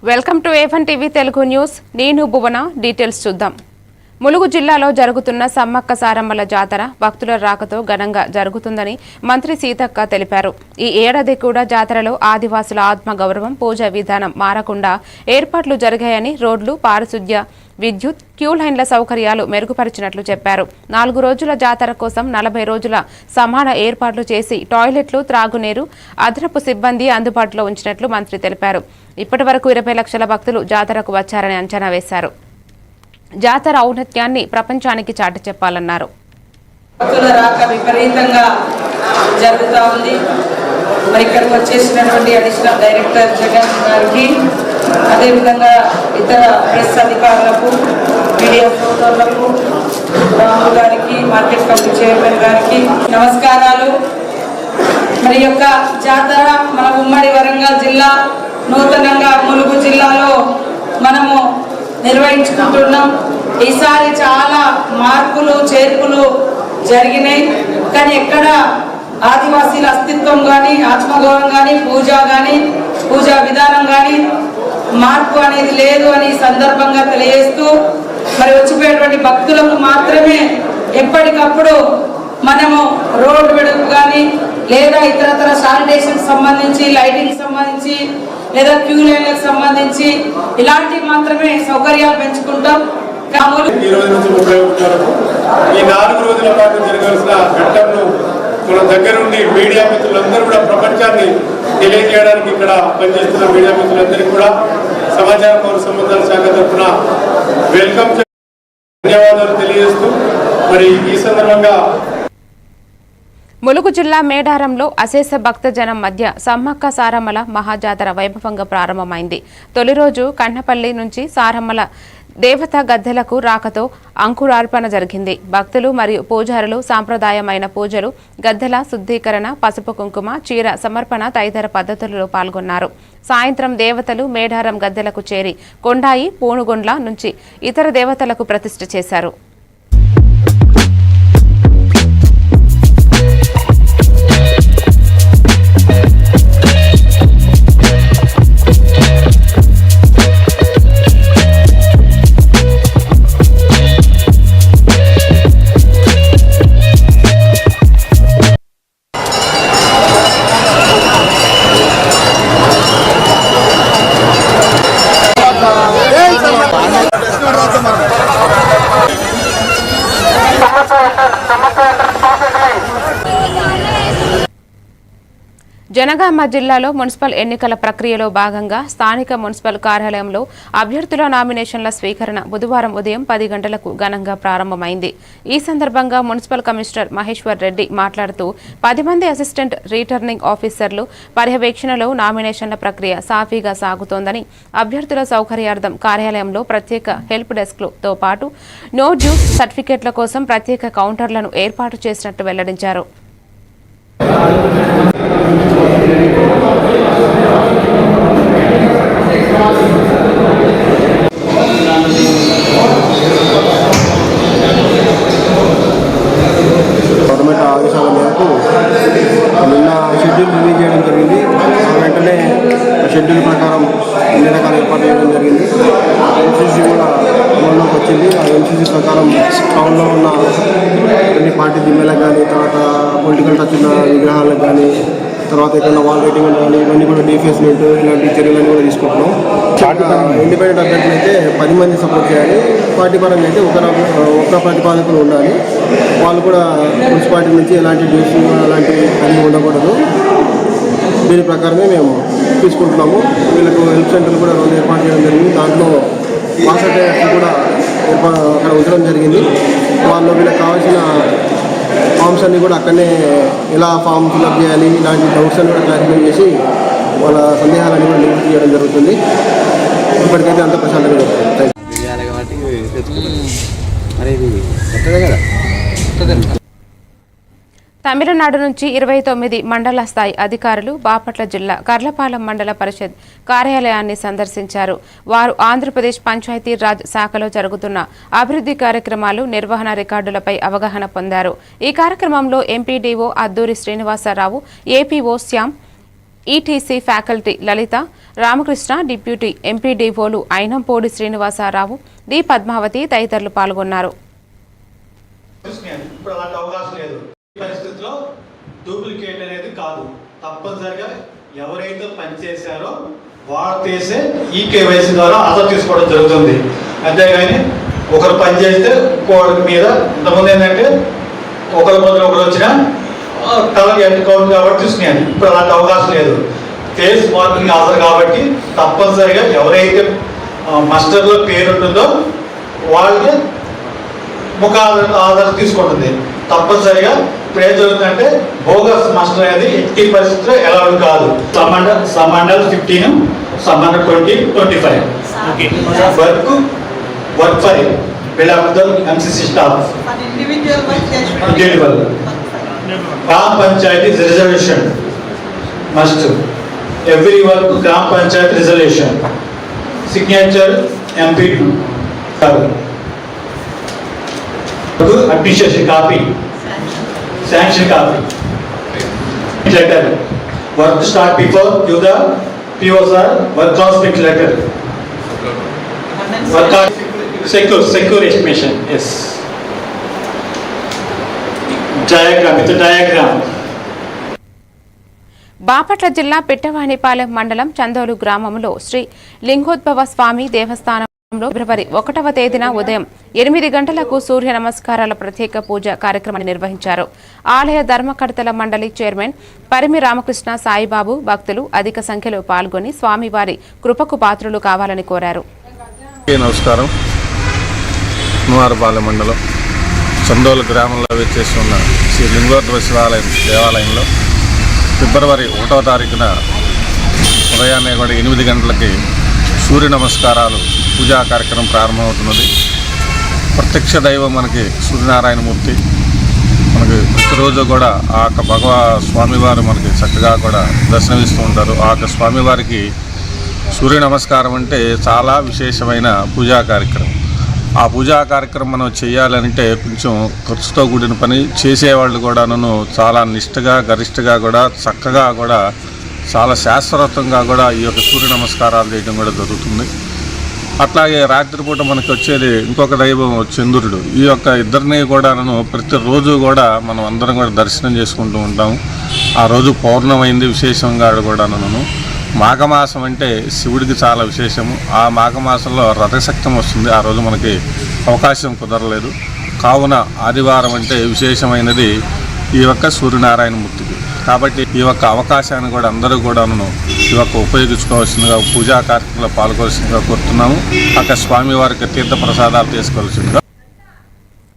Welcome to A1 TV Telugu news. నేను భువన. Details చూద్దాం. ములుగు జిల్లాలో జరుగుతున్న సమ్మక్క సారమ్మల జాతర భక్తుల రాకతో ఘనంగా జరుగుతుందని మంత్రి సీతక్క తెలిపారు. ఈ ఏడాది కూడా జాతరలో ఆదివాసుల ఆత్మగౌరవం, పూజా విధానం మారకుండా ఏర్పాట్లు జరిగాయని, రోడ్లు, పారిశుద్ధ్య, విద్యుత్, క్యూ లైన్ల సౌకర్యాలు మెరుగుపరిచినట్లు చెప్పారు. 4 రోజుల జాతర కోసం 40 రోజుల సమాన ఏర్పాట్లు చేసి టాయిలెట్లు, త్రాగునీరు, అదనపు సిబ్బంది అందుబాటులో ఉంచినట్లు మంత్రి తెలిపారు. ఇప్పటి వరకు 20 లక్షల భక్తులు జాతరకు వచ్చారని అంచనా వేశారు. జాతర ఔన్నత్యాన్ని ప్రపంచానికి చాటి చెప్పాలన్నారు. భక్తుల రాక విపరీతంగా జరుగుతూ ఉంది. మరి ఇక్కడికి వచ్చేసినటువంటి అడిషనల్ డైరెక్టర్ జగన్ గారికి, అదేవిధంగా ఇతర ప్రెస్ అధికారులకు, మీడియా సోదరులకు, రాము గారికి, మార్కెట్ కమిటీ చైర్మన్ గారికి నమస్కారాలు. మరి యొక్క జాతర మన ఉమ్మడి వరంగల్ జిల్లా, నూతనంగా ములుగు జిల్లాలో మనము నిర్వహించుకుంటున్నాం. ఈసారి చాలా మార్పులు చేర్పులు జరిగినాయి. కానీ ఎక్కడ ఆదివాసీల అస్తిత్వం కానీ, ఆత్మగౌరవం కానీ, పూజా విధానం కానీ మార్పు అనేది లేదు అని సందర్భంగా తెలియజేస్తూ, మరి వచ్చిపోయేటువంటి భక్తులకు మాత్రమే ఎప్పటికప్పుడు మనము రోడ్డు వెడల్పు కానీ, లేదా ఇతరతర శానిటేషన్ సంబంధించి, లైటింగ్ సంబంధించి, లేదా క్యూ లైన్లకు సంబంధించి ఇలాంటివి మాత్రమే సౌకర్యాలు పెంచుకుంటాం. ఈ రోజు నుంచి 31 వరకు ఈ 4 రోజుల పాటు జరగాల్సిన ఘట్టంను మన దగ్గరుండి మీడియా మిత్రులందరూ కూడా ప్రపంచాన్ని తెలియజేయడానికి ఇక్కడ పనిచేస్తున్న మీడియా మిత్రులందరికీ కూడా సమాచార పౌర సంబంధాల శాఖ తరఫున వెల్కమ్ ధన్యవాదాలు తెలియజేస్తూ, మరి ఈ సందర్భంగా ములుగు జిల్లా మేడారంలో అశేష భక్తజనం మధ్య సమ్మక్క సారమ్మల మహాజాతర వైభవంగా ప్రారంభమైంది. తొలి రోజు కన్నపల్లి నుంచి సారమ్మల దేవత గద్దెలకు రాకతో అంకురార్పణ జరిగింది. భక్తులు మరియు పూజారులు సాంప్రదాయమైన పూజలు, గద్దెల శుద్ధీకరణ, పసుపు కుంకుమ, చీర సమర్పణ తదితర పద్ధతులలో పాల్గొన్నారు. సాయంత్రం దేవతలు మేడారం గద్దెలకు చేరి కొండాయి, పూనుగొండ్ల నుంచి ఇతర దేవతలకు ప్రతిష్ఠ చేశారు. జనగామ జిల్లాలో మున్సిపల్ ఎన్నికల ప్రక్రియలో భాగంగా స్థానిక మున్సిపల్ కార్యాలయంలో అభ్యర్థుల నామినేషన్ల స్వీకరణ బుధవారం ఉదయం 10 గంటలకు ఘనంగా ప్రారంభమైంది. ఈ సందర్భంగా మున్సిపల్ కమిషనర్ మహేశ్వర్ రెడ్డి మాట్లాడుతూ 10 మంది అసిస్టెంట్ రిటర్నింగ్ ఆఫీసర్లు పర్యవేక్షణలో నామినేషన్ల ప్రక్రియ సాఫీగా సాగుతోందని, అభ్యర్థుల సౌకర్యార్థం కార్యాలయంలో ప్రత్యేక హెల్ప్ డెస్క్లతో పాటు నో డ్యూస్ సర్టిఫికెట్ల కోసం ప్రత్యేక కౌంటర్లను ఏర్పాటు చేసినట్టు వెల్లడించారు. గవర్నమెంట్ ఆదేశాల మేరకు నిన్న షెడ్యూల్ రిలీజ్ చేయడం జరిగింది. వెంటనే షెడ్యూల్ ప్రకారం అన్ని రకాల ఏర్పాటు చేయడం జరిగింది. ఎన్సీసీ కూడా అమల్లోకి వచ్చింది. ఆ ఎన్సీసీ ప్రకారం టౌన్లో ఉన్న అన్ని పార్టీ దిమ్మలకు కానీ, తర్వాత పొలిటికల్ టచ్ ఉన్న విగ్రహాలకు కానీ, తర్వాత ఇక్కడ వాల్ రైటింగ్ కానీ, ఇవన్నీ కూడా డీఫేస్మెంట్ ఇలాంటి చర్యలన్నీ కూడా తీసుకుంటున్నాం. ఇండిపెండెంట్ అభ్యర్థులు అయితే 10 మంది సపోర్ట్ చేయాలి. పార్టీ పరంగా అయితే ఒక ప్రతిపాదకులు ఉండాలి. వాళ్ళు కూడా మున్సిపాలిటీ నుంచి ఎలాంటి డ్యూస్ అలాంటివి కలిగి ఉండకూడదు. దీని ప్రకారమే మేము తీసుకుంటున్నాము. వీళ్ళకు హెల్ప్ సెంటర్లు కూడా 2 ఏర్పాటు చేయడం జరిగింది. దాంట్లో వాసర్ డైరెక్టర్ కూడా అక్కడ ఉంచడం జరిగింది. వాళ్ళు వీళ్ళకి కావాల్సిన ఫామ్స్ అన్నీ కూడా అక్కడనే ఎలా ఫామ్ ఫిల్అప్ చేయాలి ఇలాంటి డౌట్స్ అన్ని కూడా క్లారిఫై చేసి వాళ్ళ సందేహాలన్నీ కూడా నివృత్తి చేయడం జరుగుతుంది. ఇప్పటికైతే అంత ప్రశాంతంగా జరుగుతుంది. తమిళనాడు నుంచి 29 మండల స్థాయి అధికారులు బాపట్ల జిల్లా కర్లపాలెం మండల పరిషత్ కార్యాలయాన్ని సందర్శించారు. వారు ఆంధ్రప్రదేశ్ పంచాయతీ రాజ్ శాఖలో జరుగుతున్న అభివృద్ధి కార్యక్రమాలు, నిర్వహణ రికార్డులపై అవగాహన పొందారు. ఈ కార్యక్రమంలో MPDO Adduri Srinivasarao, APO Shyam, ETC faculty Lalitha, Ramakrishna, deputy ఎంపీడీఓలు అయినంపోడి శ్రీనివాసరావు, డి పద్మావతి తదితరులు పాల్గొన్నారు. ఇప్పుడు అలాంటి అవకాశం లేదు. ఈ పరిస్థితిలో డూప్లికేట్ అనేది కాదు, తప్పనిసరిగా ఎవరైతే పనిచేశారో వాళ్ళు చేసే ఈకేవైసీ ద్వారా ఆధార్ తీసుకోవడం జరుగుతుంది. అంతేగాని ఒకరు పని చేస్తే ఇంకోటి మీద ఇంతకుముందు ఏంటంటే ఒకరి బదులు ఒకరు వచ్చినా కలర్ కౌంట్ కాబట్టి తీసుకున్నాను. ఇప్పుడు అలాంటి అవకాశం లేదు. ఫేస్ మార్కింగ్ ఆధార్ కాబట్టి తప్పనిసరిగా ఎవరైతే మస్టర్లో పేరు ఉంటుందో వాళ్ళకి ముఖ ఆధార్ తీసుకుంటుంది. తప్పనిసరిగా ఇప్పుడు ఏం జరుగుతుందంటే బోగస్ మాస్టర్ అనేది ఎట్టి పరిస్థితుల్లో అలౌడ్ కాదు. సమండల్ 15, సమండల్ 20, 25 work for belong MCC staff individual గ్రామ panchayat reservation must every work గ్రామ panchayat reservation signature MP administration copy sanction copy letter work start before give the POs or work prospect letter work secure estimation. Yes, diagram with the diagram. Bapatla జిల్లా పిట్టవానిపాలెం మండలం చందోలు గ్రామంలో శ్రీ లింగోద్భవ స్వామి దేవస్థానంలో ఫిబ్రవరి 1వ తేదీన ఉదయం 8 గంటలకు సూర్య నమస్కారాల ప్రత్యేక పూజ కార్యక్రమాన్ని నిర్వహించారు. ఆలయ ధర్మకర్తల మండలి చైర్మన్ పరిమి రామకృష్ణ సాయిబాబు భక్తులు అధిక సంఖ్యలో పాల్గొని స్వామివారి కృపకు పాత్రులు కావాలని కోరారు. నమస్కారం. కుమారపాలెం మండలం చందోలు గ్రామంలో వేచేసి ఉన్న శ్రీ లింగోద్భవ దేవాలయంలో ఫిబ్రవరి 1వ తారీఖున ఉదయాన్నే కూడా 8 గంటలకి సూర్య నమస్కారాలు పూజా కార్యక్రమం ప్రారంభమవుతున్నది. ప్రత్యక్ష దైవం మనకి సూర్యనారాయణమూర్తి. మనకి ప్రతిరోజు కూడా ఆ యొక్క స్వామివారు మనకి చక్కగా కూడా దర్శనమిస్తూ ఉంటారు. ఆ యొక్క స్వామివారికి సూర్య నమస్కారం అంటే చాలా విశేషమైన పూజా కార్యక్రమం. ఆ పూజా కార్యక్రమం మనం చేయాలంటే కొంచెం ఖర్చుతో కూడిన పని. చేసేవాళ్ళు కూడాను చాలా నిష్ఠగా గరిష్టగా కూడా చక్కగా కూడా చాలా శాస్త్రోక్తంగా కూడా ఈ యొక్క సూర్య నమస్కారాలు చేయడం కూడా జరుగుతుంది. అట్లాగే రాత్రిపూట మనకి వచ్చేది ఇంకొక దైవం చంద్రుడు. ఈ యొక్క ఇద్దరిని కూడాను ప్రతిరోజు కూడా మనం అందరం కూడా దర్శనం చేసుకుంటూ ఉంటాము. ఆ రోజు పౌర్ణమైంది విశేషంగా కూడాను. మాఘమాసం అంటే శివుడికి చాలా విశేషము. ఆ మాఘమాసంలో రథసప్తమి వస్తుంది. ఆ రోజు మనకి అవకాశం కుదరలేదు. కావున ఆదివారం అంటే విశేషమైనది ఈ యొక్క సూర్యనారాయణమూర్తికి. కాబట్టి ఈ యొక్క అవకాశాన్ని కూడా అందరూ కూడాను ఈ యొక్క ఉపయోగించుకోవాల్సిందిగా పూజా కార్యక్రమంలో పాల్గొవలసిందిగా కోరుతున్నాము. అక్కడ స్వామివారికి తీర్థ ప్రసాదాలు తీసుకోవాల్సిందిగా.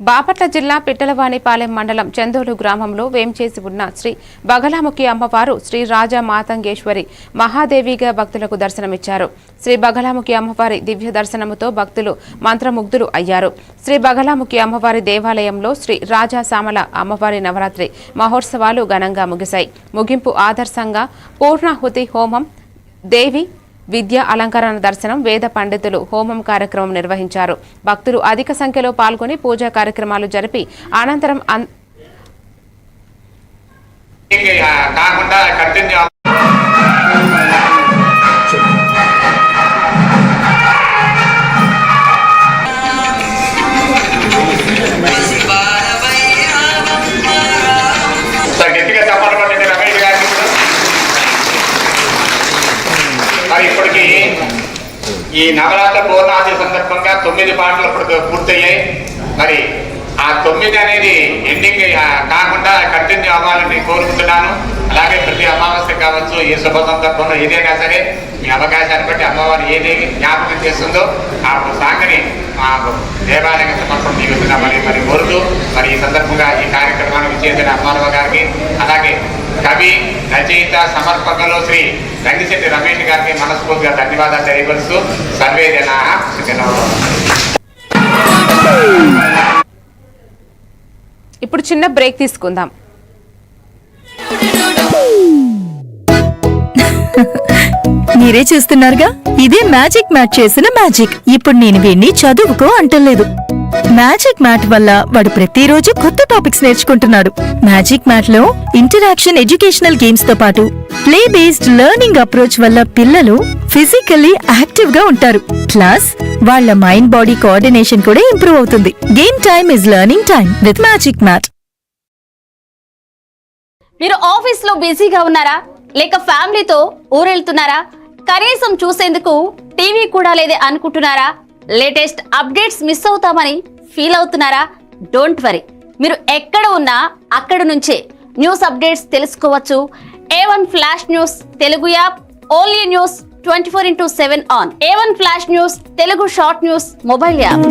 బాపట్ల జిల్లా పిట్టలవానిపాలెం మండలం చందోలు గ్రామంలో వేంచేసి ఉన్న శ్రీ బగలాముఖి అమ్మవారు శ్రీ రాజా మాతంగేశ్వరి మహాదేవిగా భక్తులకు దర్శనమిచ్చారు. శ్రీ బగలాముఖి అమ్మవారి దివ్య దర్శనముతో భక్తులు మంత్రముగ్ధులు అయ్యారు. శ్రీ బగలాముఖి అమ్మవారి దేవాలయంలో శ్రీ రాజా సామల అమ్మవారి నవరాత్రి మహోత్సవాలు ఘనంగా ముగిశాయి. ముగింపు ఆదర్శంగా పూర్ణాహుతి హోమం, దేవి విద్యా అలంకరణ దర్శనం, వేద పండితులు హోమం కార్యక్రమం నిర్వహించారు. భక్తులు అధిక సంఖ్యలో పాల్గొని పూజా కార్యక్రమాలు జరిపి అనంతరం ఇప్పటికి ఈ నవరాత్రి పూర్ణాది సందర్భంగా 9 పాటలు ఇప్పుడు పూర్తయ్యాయి. మరి ఆ 9 అనేది ఎండింగ్ కాకుండా కంటిన్యూ అవ్వాలని కోరుకుంటున్నాను. అలాగే ప్రతి అమావాస్య కావచ్చు, ఏ శుభ సందర్భంలో ఏదైనా సరే మీ అవకాశాన్ని బట్టి అమ్మవారు ఏది జ్ఞాపకం చేస్తుందో ఆ సాంగని మా దేవాలయ సమర్పణ జీవిస్తున్నామని మరి కోరుతూ మరి ఈ సందర్భంగా ఈ కార్యక్రమాన్ని విచ్చేసిన అమ్మారావు గారికి, అలాగే కవి రచయిత సమర్పకులు శ్రీ రంగిశెట్టి రమేష్ గారికి మనస్ఫూర్తిగా ధన్యవాదాలు తెలియపరుస్తూ సర్వే జనా సుఖినో. ఇప్పుడు చిన్న బ్రేక్ తీసుకుందాం. మీరే చూస్తున్నారుగా, ఇదే మ్యాజిక్ మ్యాచ్ చేసిన మ్యాజిక్. ఇప్పుడు నేను వీణ్ణి చదువుకో అంటలేదు, మ్యాజిక్ మ్యాట్ వల్ల వాడు ప్రతిరోజు కొత్త టాపిక్స్ నేర్చుకుంటున్నాడు. మ్యాజిక్ మ్యాట్ లో ఇంటరాక్షన్ ఎడ్యుకేషనల్ గేమ్స్ తో పాటు ప్లే బేస్డ్ లెర్నింగ్ అప్రోచ్ వల్ల పిల్లలు ఫిజికల్లీ యాక్టివ్ గా ఉంటారు. ప్లస్ వాళ్ళ మైండ్ బాడీ కోఆర్డినేషన్ కూడా ఇంప్రూవ్ అవుతుంది. Game time is learning time with Magic Mat. మీరు ఆఫీస్ లో బిజీగా ఉన్నారా, లేక ఫ్యామిలీతో ఊరెళ్తున్నారా, కనీసం చూసేందుకు టీవీ కూడా లేదే అనుకుంటున్నారా, లేటెస్ట్ అప్డేట్స్ మిస్ అవుతామని ఫీల్ అవుతున్నారా? డోంట్ వరీ, మీరు ఎక్కడ ఉన్నా అక్కడ నుంచే న్యూస్ అప్డేట్స్ తెలుసుకోవచ్చు. A1 flash news Telugu app, only news 24/7 on. A1 flash news Telugu short news mobile app.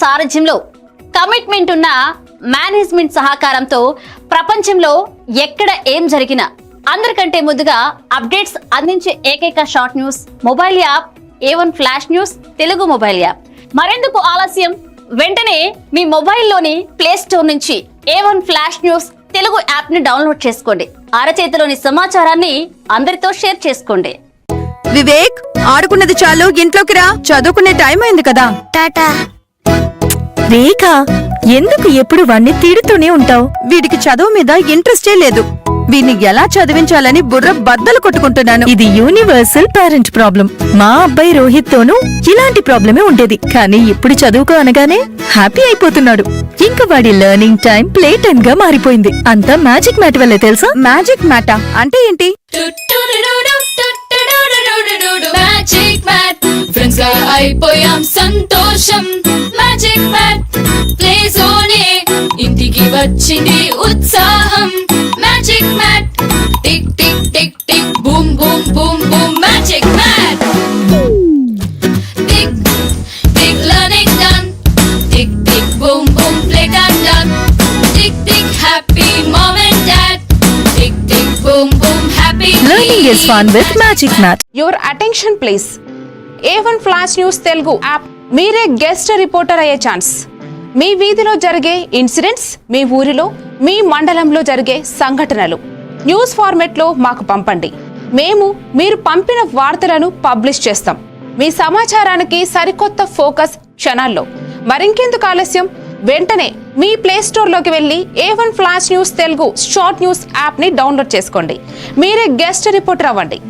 సారథ్యంలో కమిట్మెంట్ ఉన్న మేనేజ్మెంట్ సహకారంతో ప్రపంచంలో ఎక్కడ ఏం జరిగినా అందరికంటే ముందుగా అప్డేట్స్ అందించే ఏకైక short news mobile app A1 flash news Telugu mobile app. మరెందుకు ఆలస్యం, వెంటనే మీ మొబైల్లోని ప్లే స్టోర్ నుంచి A1 flash news Telugu app ని డౌన్లోడ్ చేసుకోండి. అరచేతిలోని సమాచారాన్ని అందరితో షేర్ చేసుకోండి. వివేక్, ఆడుకున్నది చాలు, ఇంట్లోకి రా, చదువుకునే టైం అయింది కదా. టాటా. రేఖ, ఎందుకు ఎప్పుడు వాణ్ణి తిడుతూనే ఉంటావు? వీడికి చదువు మీద ఇంట్రెస్టే లేదు. వీడిని ఎలా చదివించాలని బుర్ర బద్దలు కొట్టుకుంటున్నాను. ఇది యూనివర్సల్ పేరెంట్ ప్రాబ్లం. మా అబ్బాయి రోహిత్ తోనూ ఇలాంటి ప్రాబ్లమే ఉండేది, కానీ ఇప్పుడు చదువుకో అనగానే హ్యాపీ అయిపోతున్నాడు. ఇంకా వాడి లెర్నింగ్ టైం ప్లే టైం గా మారిపోయింది. అంతా మ్యాజిక్ మ్యాట్ వల్లే తెలుసా? మ్యాజిక్ మ్యాటా అంటే ఏంటి? మ్యాజిక్ మ్యాట్ ఫ్రెండ్స్ గా అయిపోయాం సంతోషం. మ్యాజిక్ మ్యాట్ ప్లే జోనే ఇంటికి వచ్చింది ఉత్సాహం. Magic Mat tick tick tick tick boom boom boom boom. Magic Mat tick tick learning done. Tick tick boom boom play time done. Tick tick happy mom and dad. Tick tick boom boom happy. Learning is fun with Magic Mat. Your attention please. A1 flash news Telugu app. మీరే guest reporter అయ్యే chance. మీ వీధిలో జరిగే incidents, మీ ఊరిలో, మీ మండలంలో జరిగే సంఘటనలు news ఫార్మెట్లో మాకు పంపండి. మేము మీరు పంపిన వార్తలను పబ్లిష్ చేస్తాం. మీ సమాచారానికి సరికొత్త ఫోకస్ క్షణాల్లో. మరింకెందుకు ఆలస్యం, వెంటనే మీ ప్లే స్టోర్లోకి వెళ్ళి A1 flash news Telugu short news యాప్ని డౌన్లోడ్ చేసుకోండి. మీరే గెస్ట్ రిపోర్టర్ అవ్వండి.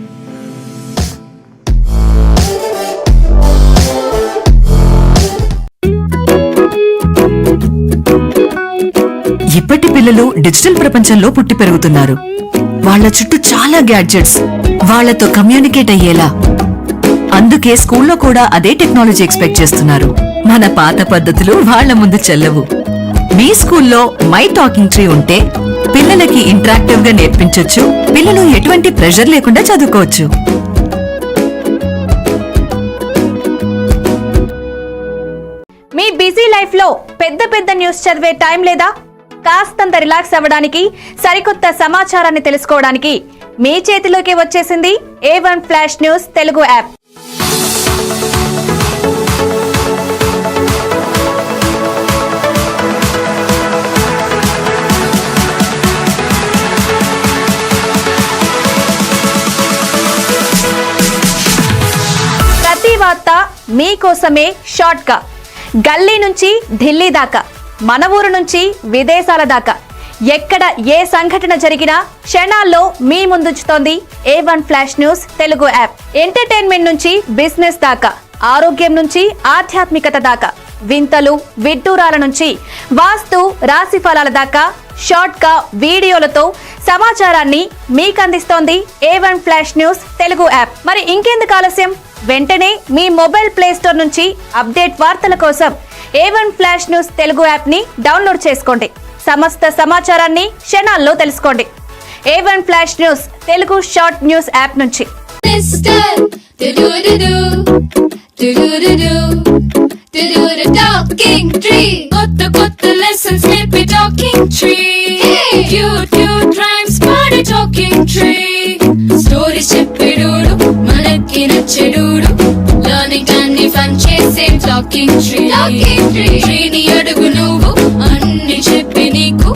ఇప్పటి పిల్లలు డిజిటల్ ప్రపంచంలో పుట్టి పెరుగుతున్నారు. వాళ్ళ చుట్టూ చాలా గ్యాడ్జెట్స్, వాళ్లతో కమ్యూనికేట్ అయ్యేలా. అందుకే స్కూల్లో కూడా అదే టెక్నాలజీ ఎక్స్పెక్ట్ చేస్తున్నారు. మన పాత పద్ధతులు వాళ్ల ముందు చెల్లవు. మీ స్కూల్లో మై టాకింగ్ ట్రీ ఉంటే పిల్లలకి ఇంటరాక్టివ్ గా నేర్పించొచ్చు. పిల్లలు ఎటువంటి ప్రెషర్ లేకుండా చదువుకోవచ్చు. మీ బిజీ లైఫ్ లో పెద్ద పెద్ద న్యూస్ చదివే టైం లేదా? కాస్తంత రిలాక్స్ అవ్వడానికి, సరికొత్త సమాచారాన్ని తెలుసుకోవడానికి మీ చేతిలోకి వచ్చేసింది A1 flash news Telugu app. ప్రతి వార్త మీకోసమే షార్ట్ గా. గల్లీ నుంచి ఢిల్లీ దాకా, మన ఊరు నుంచి విదేశాల దాకా, ఎక్కడ ఏ సంఘటన జరిగినా క్షణాల్లో మీ ముందుంచుతోంది A1 flash news Telugu app. Entertainment నుంచి బిజినెస్ దాకా, ఆరోగ్యం నుంచి ఆధ్యాత్మికత దాకా, వింతలు విడ్డూరాల నుంచి వాస్తు రాశి ఫలాల దాకా షార్ట్ గా వీడియోలతో సమాచారాన్ని మీకందిస్తోంది A1 flash news Telugu app. మరి ఇంకెందుకు ఆలస్యం, వెంటనే మీ మొబైల్ ప్లే స్టోర్ నుంచి అప్డేట్ వార్తల కోసం A1 flash news Telugu app ని డౌన్లోడ్ చేసుకోండి. సమస్త సమాచారాన్ని క్షణాల్లో తెలుసుకోండి. A1 flash news Telugu short news app నుంచి. టాకింగ్ ట్రీ, కొత్త కొత్త లెసన్స్ నేర్పే talking tree. Cute cute rhymes పాడే టాకింగ్ ట్రీ. స్టోరీస్ చెప్పేడోడు, మనకి నచ్చేడోడు. లర్నింగ్ అన్ని ఫన్ చే talking tree. Tree అడుగు నువ్వు అన్ని చెప్పి నీకు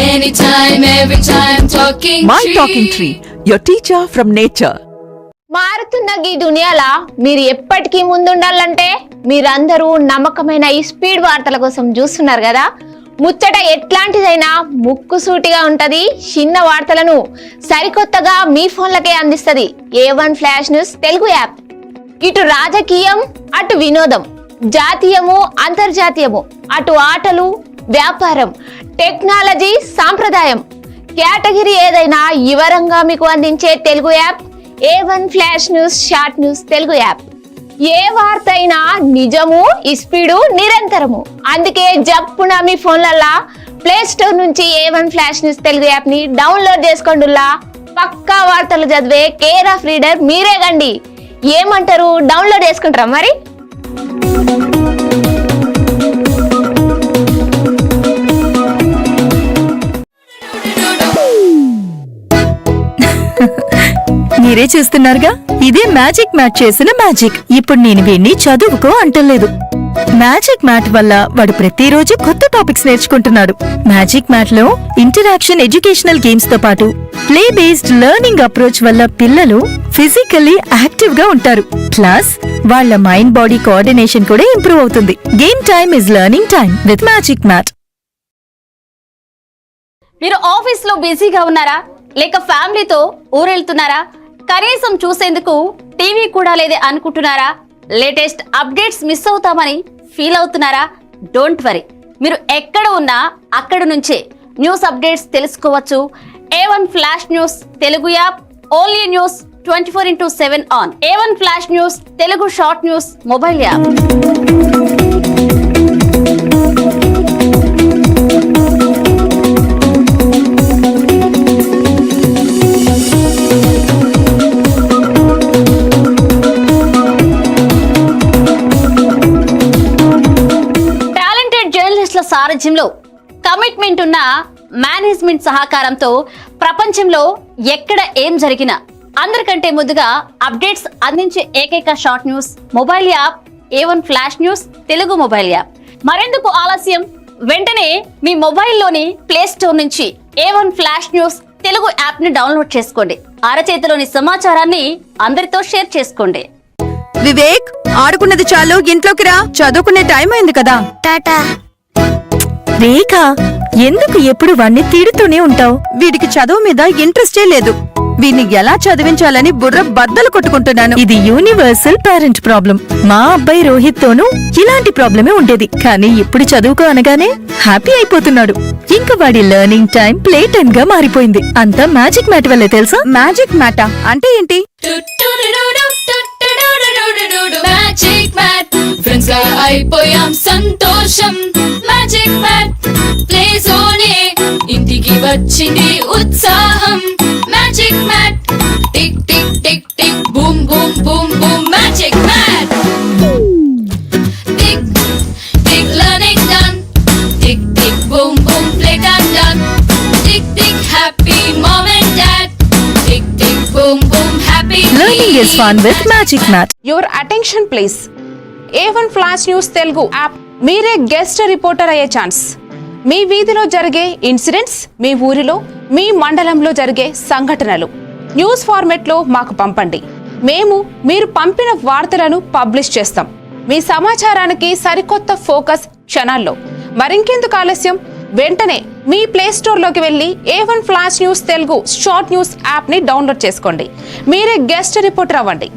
anytime every time talking my talking tree, your teacher from nature. మారుతున్న ఈ దునియాలా మీరు ఎప్పటికీ ముందుండాలంటే మీరందరూ నమ్మకమైన ఈ స్పీడ్ వార్తల కోసం చూస్తున్నారు కదా. ముచ్చట ఎట్లాంటిదైనా ముక్కుసూటిగా ఉంటది. చిన్న వార్తలను సరికొత్తగా మీ ఫోన్లకే అందిస్తది A1 flash news Telugu app. ఇటు రాజకీయం, అటు వినోదం, జాతీయము, అంతర్జాతీయము, అటు ఆటలు, వ్యాపారం, టెక్నాలజీ, సాంప్రదాయం, కేటగిరీ ఏదైనా వివరంగా మీకు అందించే Telugu app A1 flash news short news Telugu app. ఏ వార్త అయినా నిజము, స్పీడు, నిరంతరము. అందుకే జప్పున మీ ఫోన్లల్లా ప్లే స్టోర్ నుంచి A1 flash news Telugu app ని డౌన్లోడ్ చేసుకోండిలా. పక్కా వార్తలు చదివే కేర్ ఆఫ్ రీడర్ మీరే గండి. ఏమంటారు, డౌన్లోడ్ చేసుకుంటారా మరి? మీరే చూస్తున్నారుగా, ఇదే మ్యాజిక్ మ్యాట్ చేసిన మ్యాజిక్. ఇప్పుడు నేను వీణ్ణి చదువుకో అంటలేదు. మ్యాజిక్ మ్యాట్ వల్ల వాడు ప్రతిరోజు కొత్త టాపిక్స్ నేర్చుకుంటున్నాడు. మ్యాజిక్ మ్యాట్ లో ఇంటరాక్షన్, ఎడ్యుకేషనల్ గేమ్స్ తో పాటు ప్లే బేస్డ్ లెర్నింగ్ అప్రోచ్ వల్ల పిల్లలు ఫిజికల్లీ యాక్టివ్ గా ఉంటారు. ప్లస్ వాళ్ళ మైండ్ బాడీ కోఆర్డినేషన్ కూడా ఇంప్రూవ్ అవుతుంది. Game time is learning time with Magic Mat. మీరు ఆఫీస్ లో బిజీగా ఉన్నారా, లేక ఫ్యామిలీతో ఊరెళ్తున్నారా, కనీసం చూసేందుకు టీవీ కూడా లేదే అనుకుంటున్నారా, లేటెస్ట్ అప్డేట్స్ మిస్ అవుతామని ఫీల్ అవుతున్నారా? డోంట్ వరీ, మీరు ఎక్కడ ఉన్నా అక్కడ నుంచే న్యూస్ అప్డేట్స్ తెలుసుకోవచ్చు. A1 flash news Telugu app, only news 24/7 on. A1 flash news Telugu short news mobile app. సారథ్యంలో కమిట్మెంట్ ఉన్న మేనేజ్మెంట్ సహకారంతో ప్రపంచంలో ఎక్కడ ఏం జరిగినా అందరికంటే ముందుగా అప్డేట్స్ అందించే ఏకైక short news mobile app A1 flash news Telugu mobile app. మరెందుకు ఆలస్యం, వెంటనే మీ మొబైల్లోని ప్లే స్టోర్ నుంచి A1 flash news Telugu app ని డౌన్లోడ్ చేసుకోండి. అరచేతిలోని సమాచారాన్ని అందరితో షేర్ చేసుకోండి. వివేక్, ఆడుకున్నది చాలు, ఇంట్లోకి రా. చదువుకునే టైం అయింది కదా. టాటా. రేఖ, ఎందుకు ఎప్పుడు వాణ్ణి తిడుతూనే ఉంటావు? వీడికి చదువు మీద ఇంట్రెస్టే లేదు. వీడిని ఎలా చదివించాలని బుర్ర బద్దలు కొట్టుకుంటున్నాను. ఇది యూనివర్సల్ పేరెంట్ ప్రాబ్లం. మా అబ్బాయి రోహిత్ తోనూ ఇలాంటి ప్రాబ్లమే ఉండేది, కానీ ఇప్పుడు చదువుకో అనగానే హ్యాపీ అయిపోతున్నాడు. ఇంకా వాడి లెర్నింగ్ టైం ప్లే టైం గా మారిపోయింది. అంతా మ్యాజిక్ మ్యాట్ వల్లే తెలుసా? మ్యాజిక్ మ్యాటా అంటే ఏంటి? మ్యాజిక్ మ్యాట్, ఫ్రెండ్స్ గా అయిపోయాం సంతోషం. మ్యాజిక్ మ్యాట్ ప్లే జోనే, ఇంటికి వచ్చింది ఉత్సాహం. Magic Mat tick tick tick tick boom boom boom boom. Magic Mat tick tick learning done, tick tick boom boom play done done. Tick tick happy mom and dad, tick tick boom boom happy. Learning is fun with Magic Mat. Your attention please. A1 flash news Telugu app. మీరే guest reporter అయ్యే chance. మీ వీధిలో జరిగే incidents, మీ ఊరిలో, మీ మండలంలో జరిగే సంఘటనలు news ఫార్మెట్లో మాకు పంపండి. మేము మీరు పంపిన వార్తలను పబ్లిష్ చేస్తాం. మీ సమాచారానికి సరికొత్త ఫోకస్ క్షణాల్లో. మరింకెందుకు ఆలస్యం, వెంటనే మీ ప్లే స్టోర్లోకి వెళ్ళి A1 flash news Telugu short news యాప్ని డౌన్లోడ్ చేసుకోండి. మీరే గెస్ట్ రిపోర్టర్ అవ్వండి.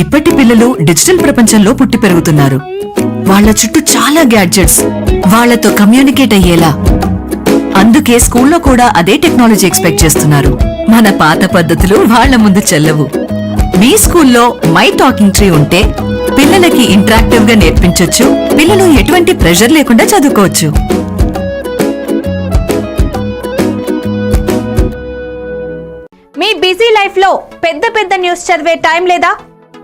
ఇప్పటి పిల్లలు డిజిటల్ ప్రపంచంలో పుట్టి పెరుగుతున్నారు. వాళ్ళ చుట్టూ చాలా గ్యాడ్జెట్స్, వాళ్లతో కమ్యూనికేట్ అయ్యేలా. అందుకే స్కూల్లో కూడా అదే టెక్నాలజీ ఎక్స్పెక్ట్ చేస్తున్నారు. మన పాత పద్ధతులు వాళ్ల ముందు చెల్లవు. మీ స్కూల్లో మై టాకింగ్ ట్రీ ఉంటే పిల్లలకి ఇంటరాక్టివ్ గా నేర్పించొచ్చు. పిల్లలు ఎటువంటి ప్రెషర్ లేకుండా చదువుకోవచ్చు. మీ బిజీ లైఫ్ లో పెద్ద పెద్ద న్యూస్ చదివే టైం లేదా?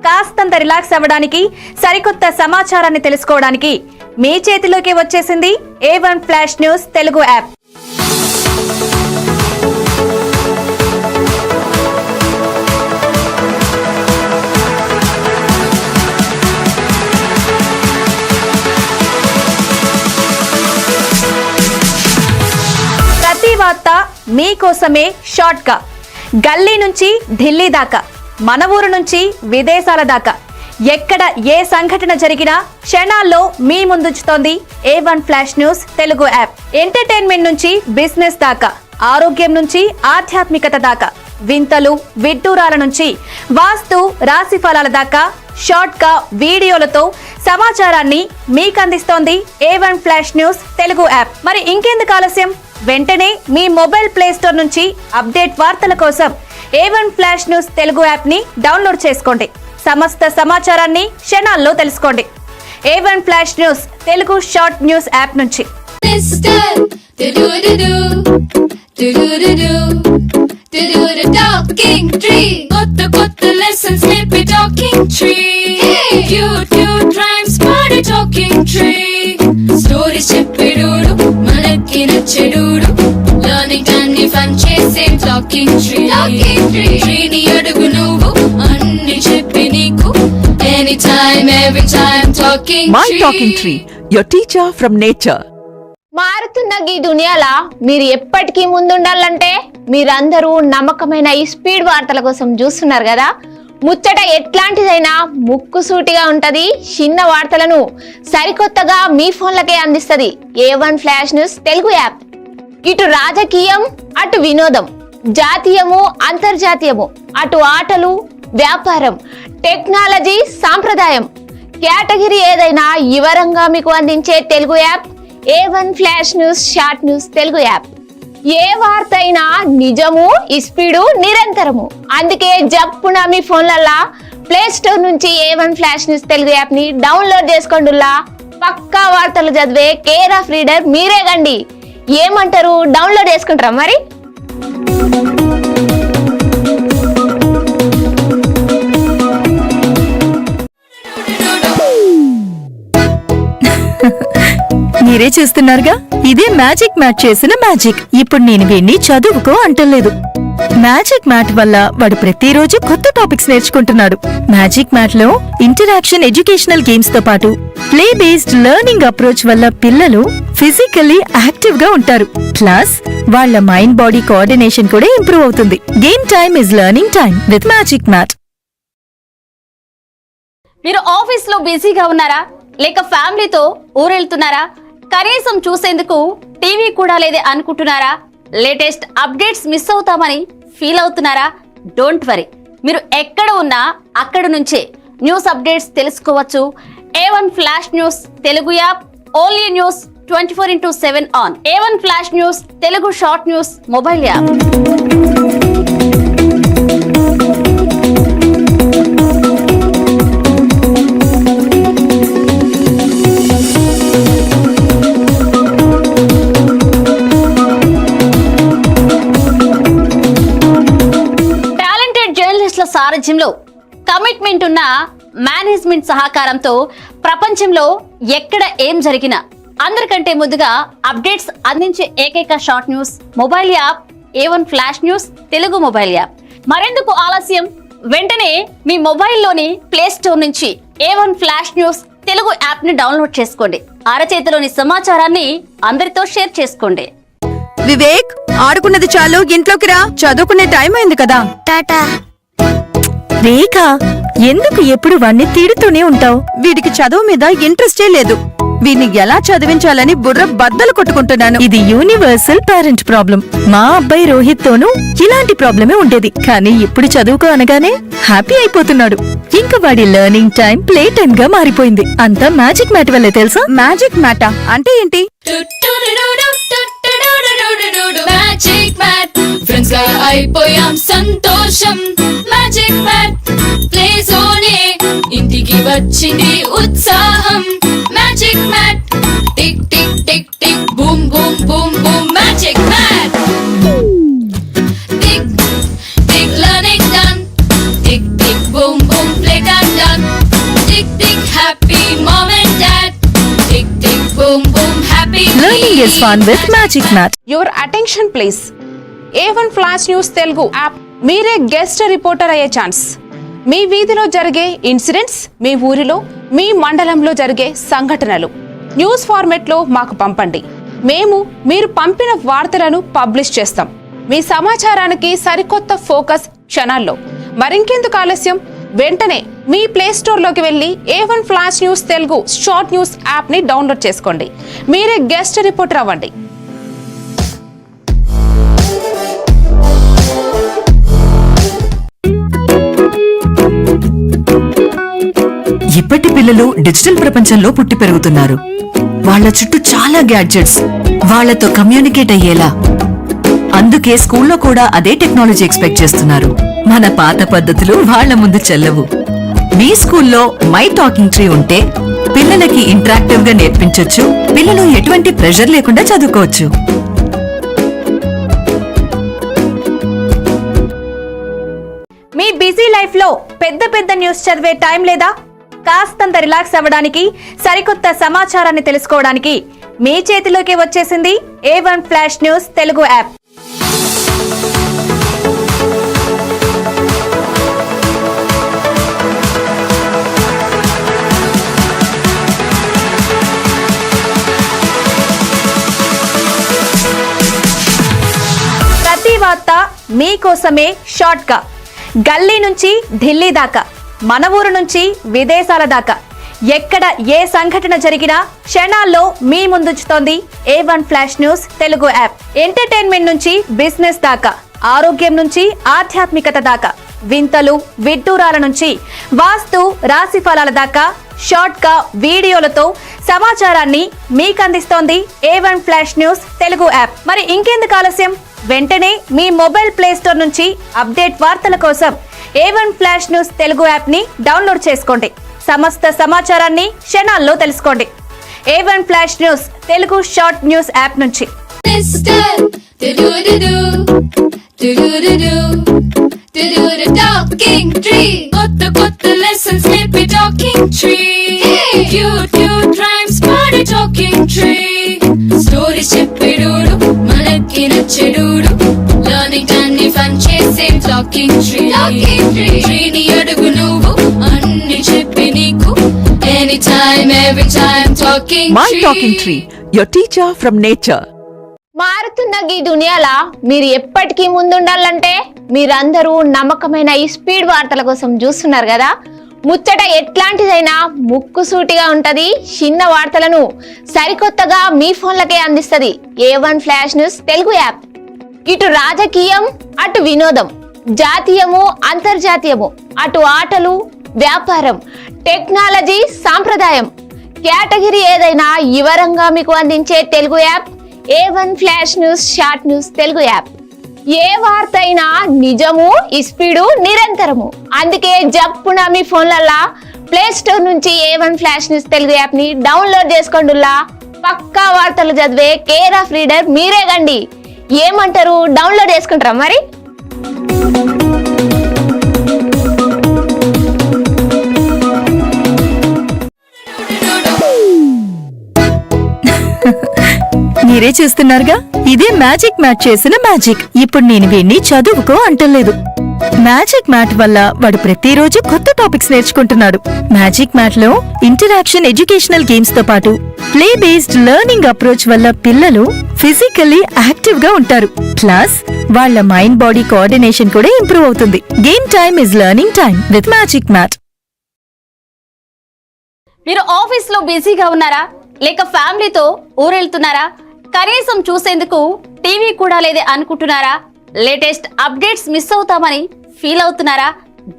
కాస్తంత రిలాక్స్ అవ్వడానికి, సరికొత్త సమాచారాన్ని తెలుసుకోవడానికి మీ చేతిలోకి వచ్చేసింది A1 flash news Telugu app. మీకోసమే షార్ట్ గా. గల్లీ నుంచి ఢిల్లీ దాకా, మన ఊరు నుంచి విదేశాల దాకా ఎక్కడ ఏ సంఘటన జరిగినా క్షణాల్లో మీ ముందుంచుతోంది A1 flash news Telugu app. Entertainment నుంచి బిజినెస్ దాకా, ఆరోగ్యం నుంచి ఆధ్యాత్మికత దాకా, వింతలు విడ్డూరాల నుంచి వాస్తు రాశి ఫలాల దాకా షార్ట్ గా వీడియోలతో సమాచారాన్ని మీకు అందిస్తోంది A1 flash news Telugu app. మరి ఇంకెందుకు ఆలస్యం, వెంటనే మీ మొబైల్ ప్లే స్టోర్ నుంచి అప్డేట్ వార్తల కోసం A1 flash news Telugu app ని డౌన్లోడ్ చేసుకోండి. సమస్త సమాచారాన్ని క్షణాల్లో తెలుసుకోండి. A1 flash news Telugu short news app నుంచి. Talking tree, kotta lessons nippy talking tree. Hey, cute rhymes party talking tree. Stories cheppedudu manaki nachedudu, learning time ni fun chese talking tree. Tree ni adugu nuvu anni cheppi neeku, anytime every time talking tree. My talking tree, your teacher from nature. మారుతున్న ఈ దునియాలా మీరు ఎప్పటికీ ముందుండాలంటే మీరందరూ నమ్మకమైన ఈ speed వార్తల కోసం చూస్తున్నారు కదా. ముచ్చట ఎట్లాంటిదైనా ముక్కుసూటిగా ఉంటది. చిన్న వార్తలను సరికొత్తగా మీ ఫోన్లకే అందిస్తది A1 flash news Telugu app. ఇటు రాజకీయం, అటు వినోదం, జాతీయము అంతర్జాతీయము, అటు ఆటలు వ్యాపారం, టెక్నాలజీ సాంప్రదాయం, కేటగిరీ ఏదైనా వివరంగా మీకు అందించే Telugu app A1 flash news short news Telugu app. ఏ వార్త అయినా నిజము, స్పీడు నిరంతరము. అందుకే జప్పున మీ ఫోన్లల్లా ప్లే స్టోర్ నుంచి A1 flash news Telugu app ని డౌన్లోడ్ చేసుకోండిలా. పక్కా వార్తలు చదివే కేర్ ఆఫ్ రీడర్ మీరే గండి. ఏమంటారు, డౌన్లోడ్ చేసుకుంటారా మరి? మీరే చేస్తున్నారుగా, ఇదే మ్యాజిక్ మ్యాట్ చేసిన మ్యాజిక్. ఇప్పుడు నేను వీణ్ణి చదువుకో అంటలేదు. మ్యాజిక్ మ్యాట్ వల్ల వాడు ప్రతిరోజు కొత్త టాపిక్స్ నేర్చుకుంటున్నాడు. మ్యాజిక్ మ్యాట్ లో ఇంటరాక్షన్ ఎడ్యుకేషనల్ గేమ్స్ తో పాటు ప్లే బేస్డ్ లెర్నింగ్ అప్రోచ్ వల్ల పిల్లలు ఫిజికల్లీ యాక్టివ్ గా ఉంటారు. ప్లస్ వాళ్ళ మైండ్ బాడీ కోఆర్డినేషన్ కూడా ఇంప్రూవ్ అవుతుంది. Game time is learning time with Magic Mat. మీరు ఆఫీస్ లో బిజీగా ఉన్నారా, లేక ఫ్యామిలీతో ఊరెళ్తున్నారా, కనీసం చూసేందుకు టీవీ కూడా లేదే అనుకుంటున్నారా, లేటెస్ట్ అప్డేట్స్ మిస్ అవుతామని ఫీల్ అవుతున్నారా? డోంట్ వరీ, మీరు ఎక్కడ ఉన్నా అక్కడ నుంచే న్యూస్ అప్డేట్స్ తెలుసుకోవచ్చు. A1 flash news Telugu app, only news 24/7 on. A1 flash news Telugu short news mobile app. సారథ్యంలో కమిట్మెంట్ ఉన్న మేనేజ్మెంట్ సహకారంతో ప్రపంచంలో ఎక్కడ ఏం జరిగినా అందరికంటే ముందుగా అప్డేట్స్ అందించే ఏకైక short news mobile app A1 flash news Telugu mobile app. మరెందుకు ఆలస్యం, వెంటనే మీ మొబైల్లోని ప్లే స్టోర్ నుంచి A1 flash news Telugu app ని డౌన్లోడ్ చేసుకోండి. అరచేతిలోని సమాచారాన్ని అందరితో షేర్ చేసుకోండి. వివేక్, ఆడుకున్నది చాలు, ఇంట్లోకి రా, చదువుకునే టైం అయింది కదా. టాటా. రేఖ, ఎందుకు ఎప్పుడు వాణ్ణి తిడుతూనే ఉంటావు? వీడికి చదువు మీద ఇంట్రెస్టే లేదు. వీడిని ఎలా చదివించాలని బుర్ర బద్దలు కొట్టుకుంటున్నాను. ఇది యూనివర్సల్ పేరెంట్ ప్రాబ్లం. మా అబ్బాయి రోహిత్ తోనూ ఇలాంటి ప్రాబ్లమే ఉండేది, కానీ ఇప్పుడు చదువుకో అనగానే హ్యాపీ అయిపోతున్నాడు. ఇంకా వాడి లెర్నింగ్ టైం ప్లే టైం గా మారిపోయింది. అంతా మ్యాజిక్ మ్యాట్ వల్లే తెలుసా? మ్యాజిక్ మ్యాటా అంటే ఏంటి? మ్యాజిక్ మ్యాట్, ఫ్రెండ్స్ గా అయిపోయాం సంతోషం. మ్యాజిక్ మ్యాట్ ప్లేసోనే ఇంటికి వచ్చింది ఉత్సాహం. Magic Mat tick tick tick tick boom boom boom boom. Magic Mat tick tick learning done, tick tick boom boom play time done. Tick tick happy mom and dad, tick tick boom boom happy. Learning is fun with Magic Mat. Your attention please. A1 flash news Telugu app. మీరే guest reporter అయ్యే chance. మీ వీధిలో జరిగే incidents, మీ ఊరిలో మీ మండలంలో జరిగే సంఘటనలు news ఫార్మెట్లో మాకు పంపండి. మేము మీరు పంపిన వార్తలను పబ్లిష్ చేస్తాం. మీ సమాచారానికి సరికొత్త ఫోకస్ క్షణాల్లో. మరింకెందుకు ఆలస్యం? వెంటనే మీ ప్లే స్టోర్లోకి వెళ్ళి A1 flash news Telugu short news యాప్ని డౌన్లోడ్ చేసుకోండి. మీరే గెస్ట్ రిపోర్టర్ అవ్వండి. ఇప్పటి పిల్లలు డిజిటల్ ప్రపంచంలో పుట్టి పెరుగుతున్నారు. వాళ్ళ చుట్టూ చాలా గ్యాడ్జెట్స్, వాళ్ళతో కమ్యూనికేట్ అయ్యేలా. అందుకే స్కూల్లో కూడా అదే టెక్నాలజీ ఎక్స్పెక్ట్ చేస్తున్నారు. మన పాత పద్ధతులు వాళ్ళ ముందు చెల్లవు. మీ స్కూల్లో మై టాకింగ్ ట్రీ ఉంటే పిల్లలకి ఇంటరాక్టివ్ గా నేర్పించొచ్చు. పిల్లలు ఎటువంటి ప్రెషర్ లేకుండా చదువుకోవచ్చు. మీ బిజీ లైఫ్ లో పెద్ద పెద్ద న్యూస్ చదివే టైం లేదా? కాస్తంత రిలాక్స్ అవ్వడానికి, సరికొత్త సమాచారాన్ని తెలుసుకోవడానికి మీ చేతిలోకి వచ్చేసింది A1 flash news Telugu app. ప్రతి వార్త మీకోసమే షార్ట్ గా. గల్లీ నుంచి ఢిల్లీ దాకా, మన ఊరు నుంచి విదేశాల దాకా, ఎక్కడ ఏ సంఘటన జరిగినా క్షణాల్లో మీ ముందుంచుతోంది A1 flash news Telugu app. Entertainment నుంచి బిజినెస్ దాకా, ఆరోగ్యం నుంచి ఆధ్యాత్మికత దాకా, వింతలు విడ్డూరాల నుంచి వాస్తు రాశి ఫలాల దాకా షార్ట్ గా వీడియోలతో సమాచారాన్ని మీకు అందిస్తోంది A1 flash news Telugu app. మరి ఇంకెందుకు ఆలస్యం? వెంటనే మీ మొబైల్ ప్లే స్టోర్ నుంచి అప్డేట్ వార్తల కోసం A1 flash news Telugu app ని డౌన్లోడ్ చేసుకోండి. సమస్త సమాచారాన్ని క్షణాల్లో తెలుసుకోండి. A1 flash news Telugu short news app నుంచి. టాకింగ్ ట్రీ కొత్త కొత్త లెసన్స్ నేర్పే talking tree. Cute cute rhymes పాడే టాకింగ్ ట్రీ. స్టోరీస్ చెప్పేడోడు మనకి నచ్చేడోడు. లర్నింగ్ అన్ని ఫన్ చేసే టాకింగ్ ట్రీ. ట్రీని అడుగు నువ్వు అన్ని చెప్పి నీకు. Any time every time talking my talking tree, your teacher from nature. మారుతున్న ఈ దునియాలా మీరు ఎప్పటికీ ముందుండాలంటే మీరందరూ నమ్మకమైన ఈ స్పీడ్ వార్తల కోసం చూస్తున్నారు కదా. ముచ్చట ఎట్లాంటిదైనా ముక్కుసూటిగా ఉంటది. చిన్న వార్తలను సరికొత్తగా మీ ఫోన్లకే అందిస్తది A1 flash news Telugu app. ఇటు రాజకీయం, అటు వినోదం, జాతీయము అంతర్జాతీయము, అటు ఆటలు వ్యాపారం, టెక్నాలజీ సాంప్రదాయం, కేటగిరీ ఏదైనా వివరంగా మీకు అందించే Telugu app A1 flash news short news Telugu app. ఏ వార్త అయినా నిజము, స్పీడు నిరంతరము. అందుకే జప్పున మీ ఫోన్లల్లా ప్లే స్టోర్ నుంచి A1 flash news Telugu app ని డౌన్లోడ్ చేసుకోండిలా. పక్కా వార్తలు చదివే కేర్ ఆఫ్ రీడర్ మీరే గండి. ఏమంటారు, డౌన్లోడ్ చేసుకుంటారా మరి? మీరే చేస్తున్నారుగా. ఇదే మ్యాజిక్ మ్యాట్ చేసిన మ్యాజిక్. ఇప్పుడు నేను వీణ్ణి చదువుకో అంటలేదు. మ్యాజిక్ మ్యాట్ వల్ల వాడు ప్రతిరోజు కొత్త టాపిక్స్ నేర్చుకుంటున్నాడు. మ్యాజిక్ మ్యాట్ లో ఇంటరాక్షన్ ఎడ్యుకేషనల్ గేమ్స్ తో పాటు ప్లే బేస్డ్ లెర్నింగ్ అప్రోచ్ వల్ల పిల్లలు ఫిజికల్లీ యాక్టివ్ గా ఉంటారు. ప్లస్ వాళ్ళ మైండ్ బాడీ కోఆర్డినేషన్ కూడా ఇంప్రూవ్ అవుతుంది. Game time is learning time with Magic Mat. మీరు ఆఫీస్ లో బిజీగా ఉన్నారా, లేక ఫ్యామిలీతో ఊరెళ్తున్నారా? కనీసం చూసేందుకు టీవీ కూడా లేదే అనుకుంటున్నారా? లేటెస్ట్ అప్డేట్స్ మిస్ అవుతామని ఫీల్ అవుతున్నారా?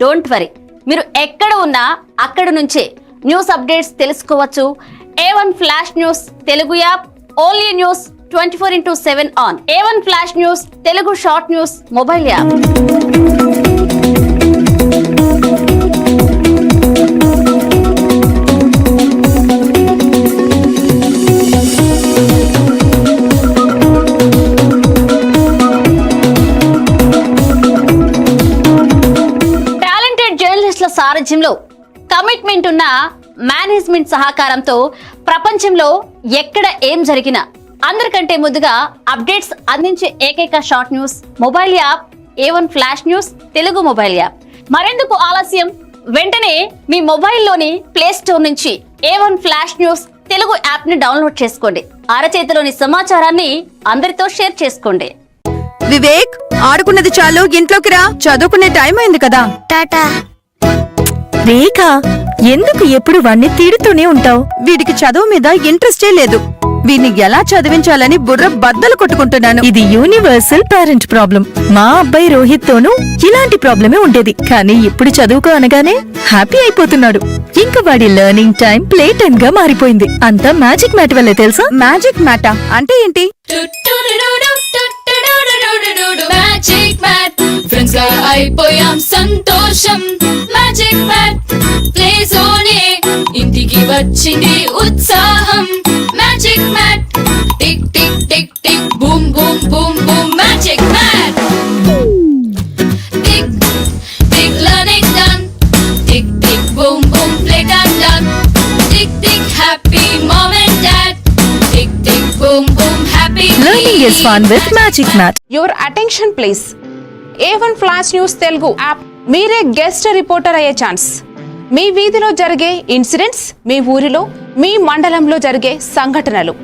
డోంట్ వరీ, మీరు ఎక్కడ ఉన్నా అక్కడ నుంచే న్యూస్ అప్డేట్స్ తెలుసుకోవచ్చు. A1 flash news Telugu app, only news 24/7 on. A1 flash news Telugu short news mobile app. సారథ్యంలో కమిట్మెంట్ ఉన్న మేనేజ్మెంట్ సహకారంతో ప్రపంచంలో ఎక్కడ ఏం జరిగినా అందరికంటే ముందుగా అప్డేట్స్ అందించే ఏకైక short news mobile app A1 flash news Telugu mobile app. మరెందుకు ఆలస్యం? వెంటనే మీ మొబైల్లోని ప్లే స్టోర్ నుంచి A1 flash news Telugu app ని డౌన్లోడ్ చేసుకోండి. అరచేతిలోని సమాచారాన్ని అందరితో షేర్ చేసుకోండి. వివేక్, ఆడుకున్నది చాలు, ఇంట్లోకి రా. చదువుకునే టైం అయింది కదా. టాటా. రేఖ, ఎందుకు ఎప్పుడు వాణ్ణి తిడుతూనే ఉంటావు? వీడికి చదువు మీద ఇంట్రెస్టే లేదు. వీడిని ఎలా చదివించాలని బుర్ర బద్దలు కొట్టుకుంటున్నాను. ఇది యూనివర్సల్ పేరెంట్ ప్రాబ్లం. మా అబ్బాయి రోహిత్ తోనూ ఇలాంటి ప్రాబ్లమే ఉండేది, కానీ ఇప్పుడు చదువుకో అనగానే హ్యాపీ అయిపోతున్నాడు. ఇంకా వాడి లెర్నింగ్ టైం ప్లే టైం గా మారిపోయింది. అంతా మ్యాజిక్ మ్యాట్ వల్లే తెలుసా? మ్యాజిక్ మ్యాటా అంటే ఏంటి? మ్యాజిక్ మ్యాట్ ఫ్రెండ్స్ గా అయిపోయాం సంతోషం. మ్యాజిక్ మ్యాట్ ప్లే జోనే ఇంటికి వచ్చింది ఉత్సాహం. Magic Mat tick tick tick tick boom boom boom boom. Magic Mat tick tick learning done. Tick tick boom boom play time done. Tick tick happy mom and dad. Tick tick boom boom happy. Learning is fun with Magic Mat. Your attention please. A1 flash news Telugu app. మీరే guest reporter అయ్యే chance. మీ వీధిలో జరిగే incidents, మీ ఊరిలో, మీ మండలంలో జరిగే సంఘటనలు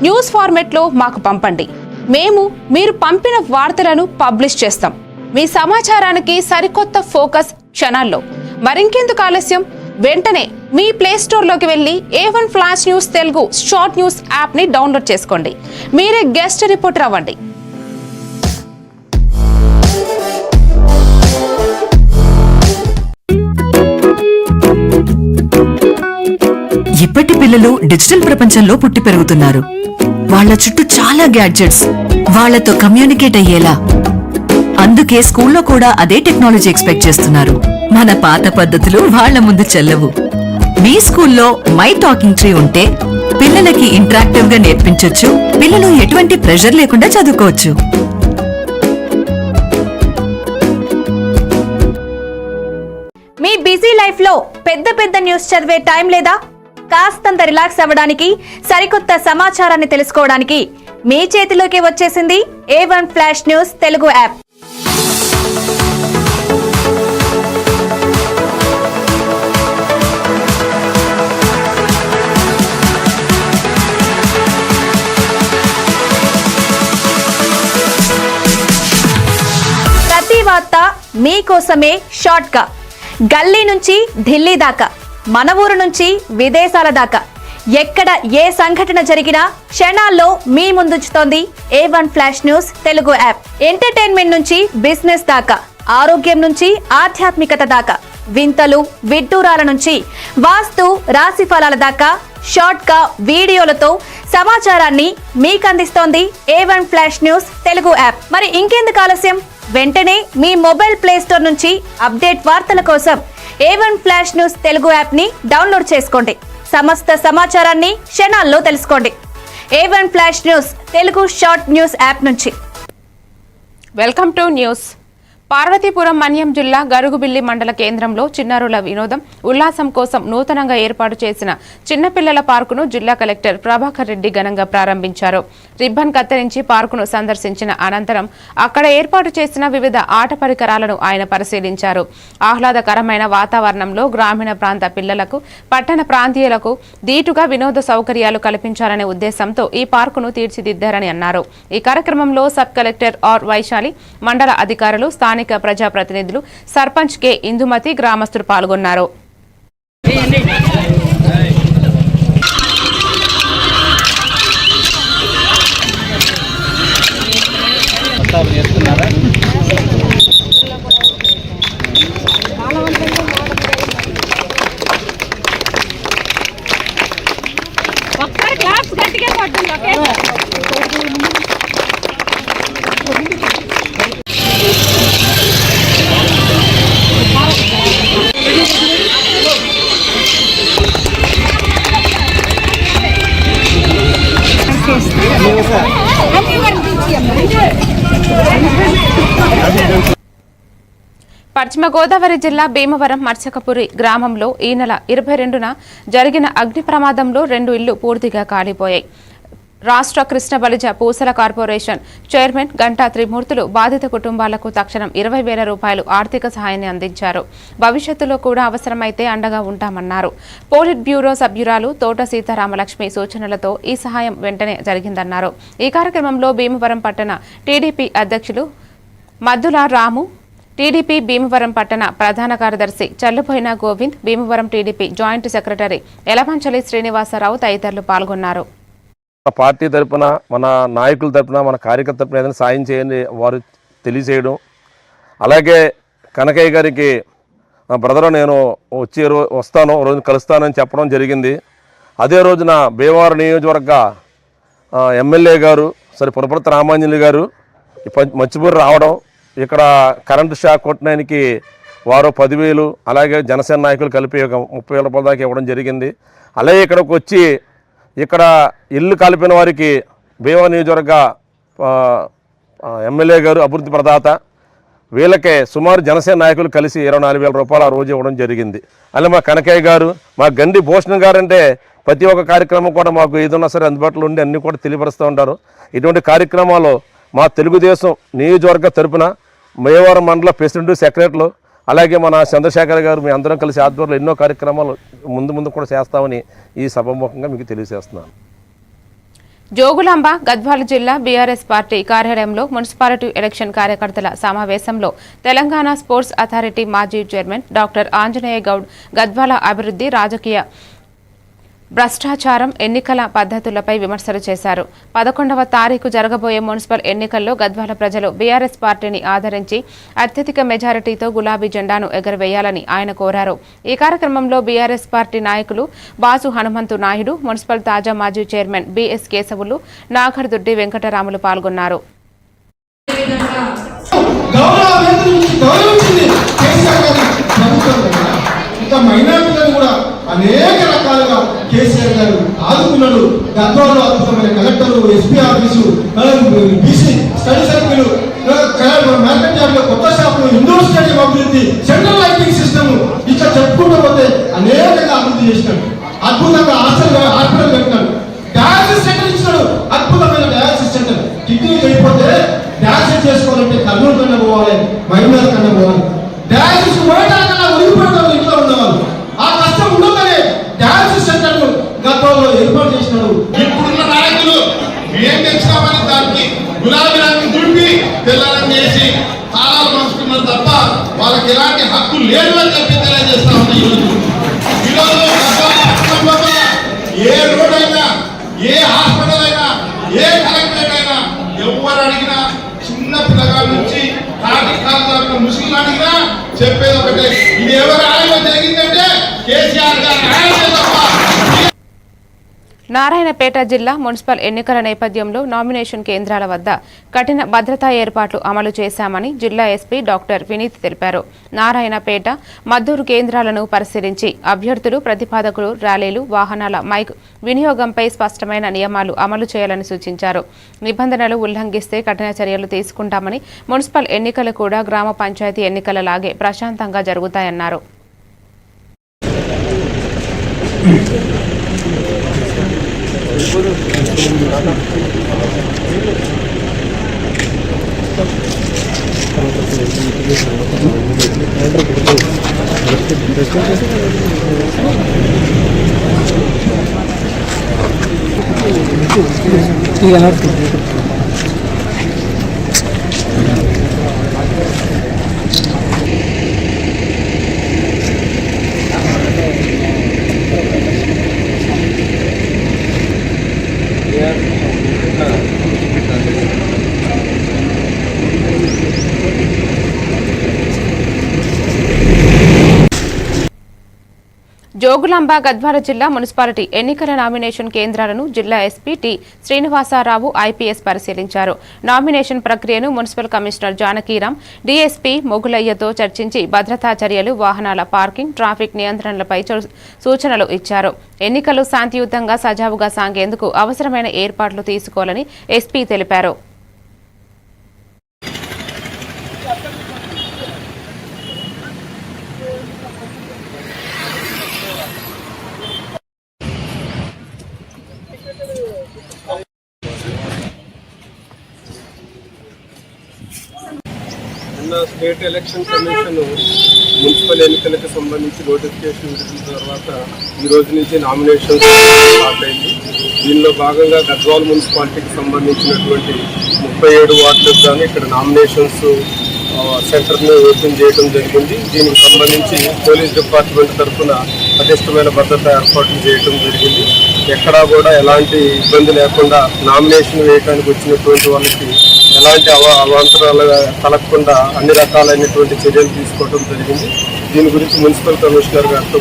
news ఫార్మెట్లో మాకు పంపండి. మేము మీరు పంపిన వార్తలను పబ్లిష్ చేస్తాం. మీ సమాచారానికి సరికొత్త ఫోకస్ క్షణాల్లో. మరింకెందుకు ఆలస్యం? వెంటనే మీ ప్లే స్టోర్లోకి వెళ్ళి A1 flash news Telugu short news యాప్ని డౌన్లోడ్ చేసుకోండి. మీరే గెస్ట్ రిపోర్టర్ అవ్వండి. ఇప్పటి పిల్లలు డిజిటల్ ప్రపంచంలో పుట్టి పెరుగుతున్నారు. వాళ్ళ చుట్టూ చాలా గ్యాడ్జెట్స్, వాళ్లతో కమ్యూనికేట్ అయ్యేలా. అందుకే స్కూల్లో కూడా అదే టెక్నాలజీ ఎక్స్పెక్ట్ చేస్తున్నారు. మన పాత పద్ధతులు వాళ్ల ముందు చెల్లవు. మీ స్కూల్లో మై టాకింగ్ ట్రీ ఉంటే పిల్లలకి ఇంటరాక్టివ్ గా నేర్పించొచ్చు. పిల్లలు ఎటువంటి ప్రెషర్ లేకుండా చదువుకోవచ్చు. మీ బిజీ లైఫ్ లో పెద్ద పెద్ద న్యూస్ చదివే టైం లేదా? కాస్తంత రిలాక్స్ అవ్వడానికి, సరికొత్త సమాచారాన్ని తెలుసుకోవడానికి మీ చేతిలోకి వచ్చేసింది A1 flash news Telugu app. ప్రతి వార్త మీకోసమే షార్ట్ గా. గల్లీ నుంచి ఢిల్లీ దాకా, మన ఊరు నుంచి విదేశాల దాకా, ఎక్కడ ఏ సంఘటన జరిగినా క్షణాల్లో మీ ముందుంచుతోంది A1 flash news Telugu app. Entertainment నుంచి బిజినెస్ దాకా, ఆరోగ్యం నుంచి ఆధ్యాత్మికత దాకా, వింతలు విడ్డూరాల నుంచి వాస్తు రాశి ఫలాల దాకా షార్ట్ గా వీడియోలతో సమాచారాన్ని మీకు అందిస్తోంది A1 flash news Telugu app. మరి ఇంకెందుకు ఆలస్యం? వెంటనే మీ మొబైల్ ప్లే స్టోర్ నుంచి అప్డేట్ వార్తల కోసం A1 flash news Telugu app ని డౌన్లోడ్ చేసుకోండి. సమస్త సమాచారాన్ని క్షణాల్లో తెలుసుకోండి. A1 flash news Telugu short news app నుంచి. Welcome to news. Parvathipuram Manyam జిల్లా గరుగుబిల్లి మండల కేంద్రంలో చిన్నారుల వినోదం ఉల్లాసం కోసం నూతనంగా ఏర్పాటు చేసిన చిన్నపిల్లల పార్కును జిల్లా కలెక్టర్ ప్రభాకర్ రెడ్డి ఘనంగా ప్రారంభించారు. రిబ్బన్ కత్తిరించి పార్కును సందర్శించిన అనంతరం అక్కడ ఏర్పాటు చేసిన వివిధ ఆట పరికరాలను ఆయన పరిశీలించారు. ఆహ్లాదకరమైన వాతావరణంలో గ్రామీణ ప్రాంత పిల్లలకు, పట్టణ ప్రాంతీయులకు దీటుగా వినోద సౌకర్యాలు కల్పించాలనే ఉద్దేశంతో ఈ పార్కును తీర్చిదిద్దారని అన్నారు. ఈ కార్యక్రమంలో సబ్ కలెక్టర్ ఆర్ వైశాలి, మండల అధికారులు, స్థానిక ప్రజాప్రతినిధులు, సర్పంచ్ కె ఇందుమతి, గ్రామస్తులు పాల్గొన్నారు. పశ్చిమ గోదావరి జిల్లా భీమవరం మర్చకపురి గ్రామంలో ఈ నెల 22న జరిగిన అగ్ని ప్రమాదంలో 2 ఇళ్లు పూర్తిగా కాలిపోయాయి. రాష్ట్ర కృష్ణ బలిజ పూసల కార్పొరేషన్ చైర్మన్ గంటా త్రిమూర్తులు బాధిత కుటుంబాలకు తక్షణం 20,000 రూపాయలు ఆర్థిక సహాయాన్ని అందించారు. భవిష్యత్తులో కూడా అవసరమైతే అండగా ఉంటామన్నారు. పోలిట్ బ్యూరో సభ్యురాలు తోట సీతారామలక్ష్మి సూచనలతో ఈ సహాయం వెంటనే జరిగిందన్నారు. ఈ కార్యక్రమంలో భీమవరం పట్టణ టీడీపీ అధ్యక్షులు మద్దుల రాము, టీడీపీ భీమవరం పట్టణ ప్రధాన కార్యదర్శి Challupoyina Govind, Bhimavaram TDP joint secretary Elamanchili Srinivasarao తదితరులు పాల్గొన్నారు. పార్టీ తరపున, మన నాయకుల తరపున, మన కార్యకర్త తరపున ఏదైనా సాయం చేయండి వారు తెలియజేయడం. అలాగే కనకయ్య గారికి బ్రదర్ నేను వస్తాను రోజు కలుస్తానని చెప్పడం జరిగింది. అదే రోజున భీమవరం నియోజకవర్గ ఎమ్మెల్యే గారు పురపర్తి రామాంజలి గారు మచ్చిపూరి రావడం, ఇక్కడ కరెంటు షాక్ కొట్టడానికి వారు 10,000, అలాగే జనసేన నాయకులు కలిపి 30,000 రూపాయల దాకా ఇవ్వడం జరిగింది. అలాగే ఇక్కడికి వచ్చి ఇక్కడ ఇల్లు కలిపిన వారికి భీమవరం నియోజకవర్గ ఎమ్మెల్యే గారు అభివృద్ధి ప్రదాత, వీళ్ళకే సుమారు జనసేన నాయకులు కలిసి 24,000 రూపాయలు ఆ రోజు ఇవ్వడం జరిగింది. అలాగే మా కనకయ్య గారు, మా గండి భూషణ్ గారు అంటే ప్రతి ఒక్క కార్యక్రమం కూడా మాకు ఏదన్నా సరే అందుబాటులో ఉండి అన్నీ కూడా తెలియపరుస్తూ ఉంటారు. ఇటువంటి కార్యక్రమాలు మా తెలుగుదేశం నియోజకవర్గ తరపున భీమవరం మండల ప్రెసిడెంట్, సెక్రటరీలు, అలాగే మన చంద్రశేఖర్ గారు మీ అందరం కలిసి ఆధ్వర్యంలో ఎన్నో కార్యక్రమాలు ముందు కూడా చేస్తామని ఈ సభాముఖంగా మీకు తెలియజేస్తున్నాను. జోగులాంబ గద్వాల జిల్లా బీఆర్ఎస్ పార్టీ కార్యాలయంలో మున్సిపాలిటీ ఎలక్షన్ కార్యకర్తల సమావేశంలో తెలంగాణ స్పోర్ట్స్ అథారిటీ మాజీ చైర్మన్ డాక్టర్ ఆంజనేయ గౌడ్ గద్వాల అభివృద్ధి, రాజకీయ భ్రష్టాచారం, ఎన్నికల పద్ధతులపై విమర్శలు చేశారు. 11వ తారీఖు జరగబోయే మున్సిపల్ ఎన్నికల్లో గద్వాల ప్రజలు బీఆర్ఎస్ పార్టీని ఆదరించి అత్యధిక మెజారిటీతో గులాబీ జెండాను ఎగరవేయాలని ఆయన కోరారు. ఈ కార్యక్రమంలో బీఆర్ఎస్ పార్టీ నాయకులు బాసు హనుమంతు నాయుడు, మున్సిపల్ తాజా మాజీ చైర్మన్ బిఎస్ కేశవులు, నాగర్దొడ్డి వెంకటరాములు పాల్గొన్నారు. మైనార్టీలను కూడా అనేక రకాలుగా కేసీఆర్ గారు ఆదుకున్నాడు. గద్వాలలో అద్భుతమైన కలెక్టర్లు, SP office, BC study circle, market యార్డ్లో కొత్త షాపులు, ఇండోర్ స్టేడియం అభివృద్ధి, సెంట్రల్ లైటింగ్ సిస్టమ్, ఇట్లా చెప్పుకుంటూ పోతే అనేకంగా అభివృద్ధి చేసినాడు. అద్భుతంగా హాస్పిటల్ పెట్టినాడు. డయాలసిస్ సెంటర్ ఇచ్చినాడు, అద్భుతమైన డయాలసిస్ సెంటర్. కిడ్నీ అయిపోతే డయాలసిస్ చేసుకోవాలంటే కర్నూలు కన్నా పోవాలి, మైనార్ కన్నా పోవాలి. డయాలసిస్ పోయడానికన్నా ఒరిగిపోవడం ఇంట్లో ఉండేవాళ్ళు. ఆ కష్టం ఉండగానే డయాలసిస్ సెంటర్ గతంలో ఏర్పాటు చేసినాడు. ఇప్పుడున్న నాయకులు ఏం తెచ్చామని దానికి గులాబీ రంగు దుంపి తెల్లని చేసి తాళాలు పంచుతున్నారు తప్ప వాళ్ళకి ఎలాంటి హక్కు లేదు అని చెప్పి తెలియజేస్తా ఉంది. ఈరోజు ఏ రోడ్ అయినా, ఏ హాస్పిటల్ అయినా, ఏ కలెక్టరేట్ అయినా ఎవరు అడిగినా, చిన్న పిల్లగాల నుంచి ముస్లిం అడిగినా చెప్పేది ఒకటే, ఇది ఎవరు ఆయన జరిగిందంటే కేసీఆర్ గారు ఆయన తప్ప. నారాయణపేట జిల్లా మున్సిపల్ ఎన్నికల నేపథ్యంలో నామినేషన్ కేంద్రాల వద్ద కఠిన భద్రతా ఏర్పాట్లు అమలు చేశామని జిల్లా ఎస్పీ డాక్టర్ వినీత్ తెలిపారు. నారాయణపేట, మద్దూరు కేంద్రాలను పరిశీలించి అభ్యర్థులు, ప్రతిపాదకులు, ర్యాలీలు, వాహనాల మైక్ వినియోగంపై స్పష్టమైన నియమాలు అమలు చేయాలని సూచించారు. నిబంధనలు ఉల్లంఘిస్తే కఠిన చర్యలు తీసుకుంటామని, మున్సిపల్ ఎన్నికలు కూడా గ్రామ పంచాయతీ ఎన్నికలలాగే ప్రశాంతంగా జరుగుతాయన్నారు. జోగులాంబ గద్వాల జిల్లా మున్సిపాలిటీ ఎన్నికల నామినేషన్ కేంద్రాలను జిల్లా ఎస్పీ టి శ్రీనివాసరావు ఐపీఎస్ పరిశీలించారు. నామినేషన్ ప్రక్రియను మున్సిపల్ కమిషనర్ జానకీరాం, డీఎస్పీ మొగులయ్యతో చర్చించి భద్రతా చర్యలు, వాహనాల పార్కింగ్, ట్రాఫిక్ నియంత్రణలపై సూచనలు ఇచ్చారు. ఎన్నికలు శాంతియుతంగా సజావుగా సాగేందుకు అవసరమైన ఏర్పాట్లు తీసుకోవాలని ఎస్పీ తెలిపారు. స్టేట్ ఎలక్షన్ కమిషన్ మున్సిపల్ ఎన్నికలకు సంబంధించి నోటిఫికేషన్ ఇచ్చిన తర్వాత ఈ రోజు నుంచి నామినేషన్స్ స్టార్ట్ అయింది. దీనిలో భాగంగా గద్వాల మున్సిపాలిటీకి సంబంధించినటువంటి 37 వార్డులకు గాను ఇక్కడ నామినేషన్స్ సెంటర్ని ఓపెన్ చేయడం జరిగింది. దీనికి సంబంధించి పోలీస్ డిపార్ట్మెంట్ తరఫున పటిష్టమైన భద్రత ఏర్పాట్లు చేయడం జరిగింది. ఎక్కడా కూడా ఎలాంటి ఇబ్బంది లేకుండా నామినేషన్ వేయడానికి వచ్చినటువంటి వాళ్ళకి ఎలాంటి అవాంతరాలు కలగకుండా అన్ని రకాలైనటువంటి చర్యలు తీసుకోవడం జరిగింది. దీని గురించి మున్సిపల్ కమిషనర్ గారితో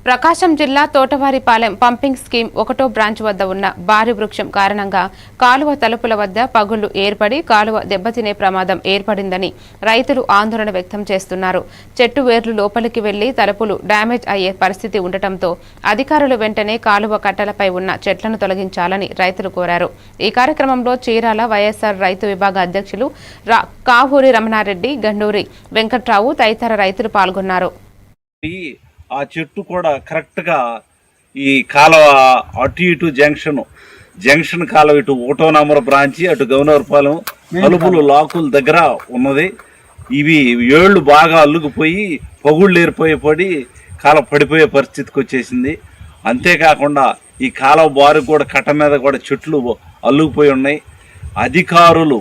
ప్రకాశం జిల్లా తోటవారిపాలెం పంపింగ్ స్కీమ్ 1వ బ్రాంచ్ వద్ద ఉన్న భారీ వృక్షం కారణంగా కాలువ తలుపుల వద్ద పగుళ్లు ఏర్పడి కాలువ దెబ్బతినే ప్రమాదం ఏర్పడిందని రైతులు ఆందోళన వ్యక్తం చేస్తున్నారు. చెట్టు వేర్లు లోపలికి వెళ్లి తలుపులు డ్యామేజ్ అయ్యే పరిస్థితి ఉండటంతో అధికారులు వెంటనే కాలువ కట్టలపై ఉన్న చెట్లను తొలగించాలని రైతులు కోరారు. ఈ కార్యక్రమంలో చీరాల వైఎస్ఆర్ రైతు విభాగ అధ్యక్షులు కావూరి రమణారెడ్డి, గండూరి వెంకట్రావు తదితర రైతులు పాల్గొన్నారు. ఆ చెట్టు కూడా కరెక్ట్గా ఈ కాలువ అటు ఇటు జంక్షన్ కాలువ ఇటు 1వ నంబర్ బ్రాంచి అటు గవర్నర్పాలెం తలుపులు లాకుల దగ్గర ఉన్నది. ఇవి ఏళ్ళు బాగా అల్లుకుపోయి పగుళ్ళు ఏర్పడి కాలువ పడిపోయే పరిస్థితికి వచ్చేసింది. అంతేకాకుండా ఈ కాలువ బారు కూడా కట్ట మీద కూడా చెట్లు అల్లుకుపోయి ఉన్నాయి. అధికారులు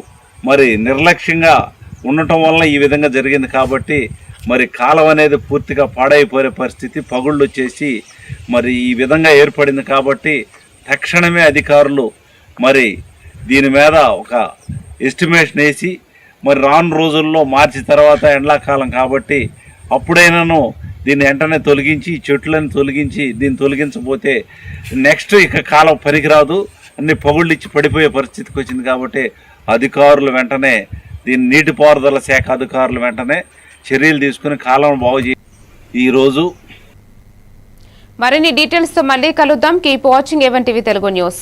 మరి నిర్లక్ష్యంగా ఉండటం వల్ల ఈ విధంగా జరిగింది. కాబట్టి మరి కాలువ అనేది పూర్తిగా పాడైపోయే పరిస్థితి, పగుళ్ళు వచ్చేసి మరి ఈ విధంగా ఏర్పడింది. కాబట్టి తక్షణమే అధికారులు మరి దీని మీద ఒక ఎస్టిమేషన్ వేసి మరి రాను రోజుల్లో మార్చి తర్వాత ఎండాకాలం కాబట్టి అప్పుడైనాను దీన్ని వెంటనే తొలగించి చెట్లను తొలగించి దీన్ని తొలగించకపోతే నెక్స్ట్ ఇక కాలం పనికిరాదు, అన్ని పగుళ్ళు ఇచ్చి పడిపోయే పరిస్థితికి వచ్చింది. కాబట్టి అధికారులు వెంటనే దీన్ని నీటిపారుదల శాఖ అధికారులు వెంటనే చర్యలు తీసుకుని కాలం బాగు చేయాలి. ఈరోజు మరిన్ని డీటెయిల్స్ తో మళ్ళీ కలుద్దాం. Keep watching A1 TV Telugu news.